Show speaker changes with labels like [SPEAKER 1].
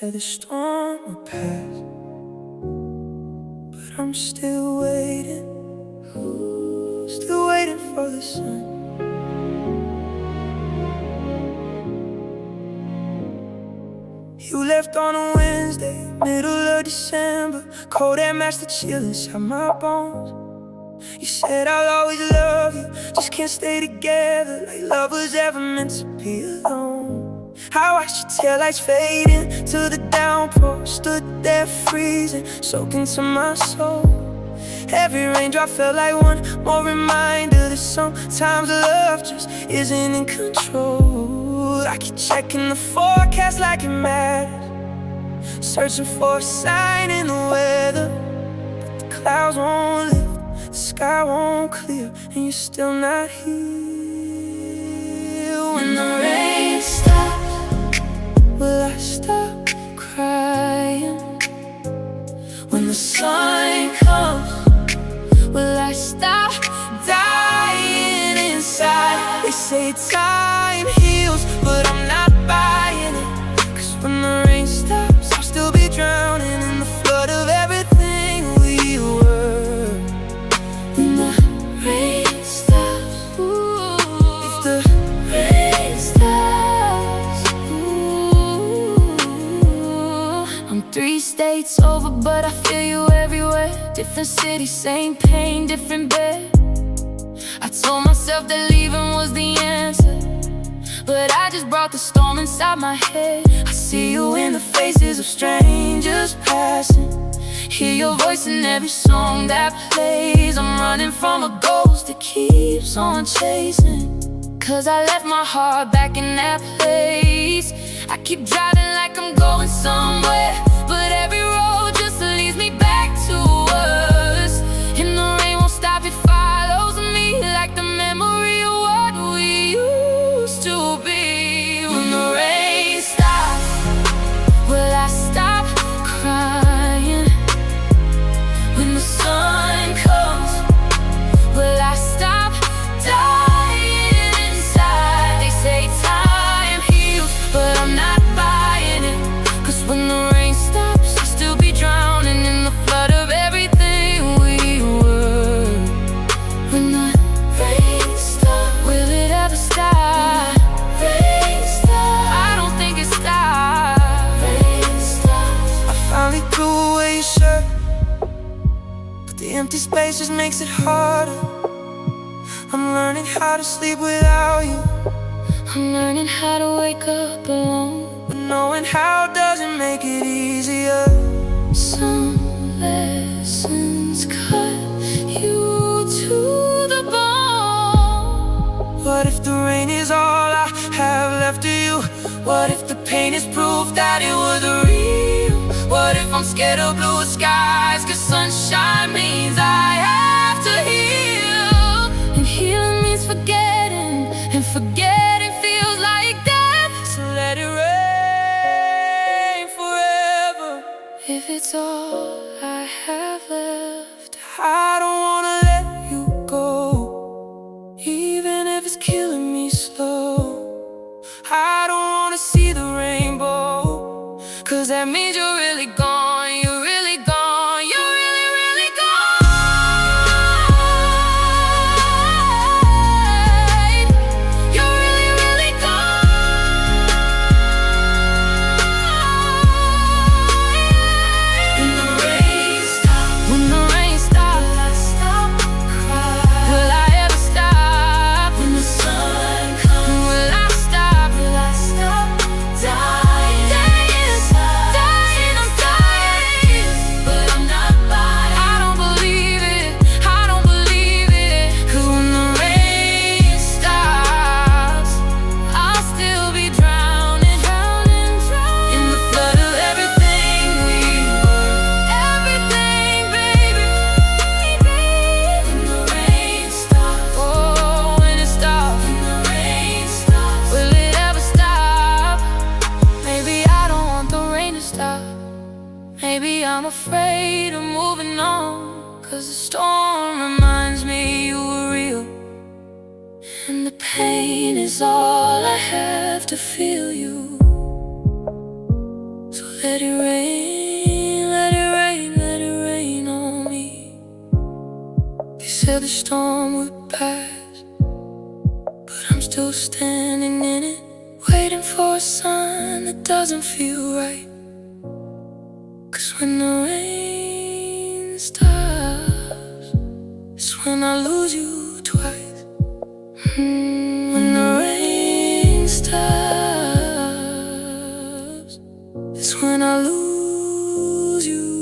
[SPEAKER 1] said the storm would pass, but I'm still waiting for the sun. You left on a Wednesday, middle of December. Cold air matched the chill inside my bones. You said I'll always love you, just can't stay together like lovers ever meant to be alone. I watched your taillights fade into the downpour, stood there freezing, soaked into my soul. Every raindrop felt like one more reminder that sometimes love just isn't in control. I keep checking the forecast like it matters, searching for a sign in the weather, but the clouds won't lift, the sky won't clear, and you're still not here. When the rain stops, will I stop crying? When the sun comes, will I stop dying inside? They say time heals, but I'm not buying it. 'Cause when the rain stops, I'll still be drowning in the flood of everything we were. When the rain stops, ooh, if the rain stops, ooh. I'm 3 states over, but I feel you everywhere. Different city, same pain, different bed. I told myself that leaving was the answer, but I just brought the storm inside my head. I see you in the faces of strangers passing, hear your voice in every song that plays. I'm running from a ghost that keeps on chasing, 'cause I left my heart back in that place. I keep driving like I'm going somewhere, but every road just leads me back to us. And the rain won't stop, it follows me like the memory of what we used to be. When the rain stops, will I stop crying? When the sun comes, will I stop dying inside? They say time heals, but I'm not buying it. 'Cause when the rain stops, I'll still be drowning in the flood of everything we were. When the rain stops, will it ever stop? Rain stops, I don't think it stops. Rain stops, I finally threw away your shirt, but the empty space just makes it harder. I'm learning how to sleep without you, I'm learning how to wake up alone, but knowing how doesn't make it easier. Some lessons cut you to the bone. What if the rain is all I have left of you? What if the pain is proof that it was real? What if I'm scared of blue skies? 'Cause sunshine means I have to heal, and healing means forgetting, and forgetting feels like death. So let it rain forever. If it's all I have left, I don't wanna let you go, even if it's killing me slow. I don't wanna see the rainbow, 'cause that means you're really gone, you're really gone, you're really, really gone. You're really, really gone. When the rain stops, when the rain stops, will I stop crying? Will I ever stop? When the sun comes, will I stop? Will I stop dying? Dying, I'm dying, but I'm not buying. I don't believe it, I don't believe it. 'Cause when the rain stops, I'll still be drowning, drowning, drowning in the flood of everything we were. Everything, baby. When the rain stops, oh, when it stops. When the rain stops, will it ever stop? Maybe I don't want the rain to stop. Maybe I'm afraid of moving on, 'cause the storm reminds me you were real, and the pain is all I have to feel you. So Let it rain, let it rain, let it rain on me. They said the storm would pass, but I'm still standing in it, waiting for a sign that doesn't feel right. 'Cause when the rain stops, it's when I lose you twice. When the rain stops, it's when I lose you.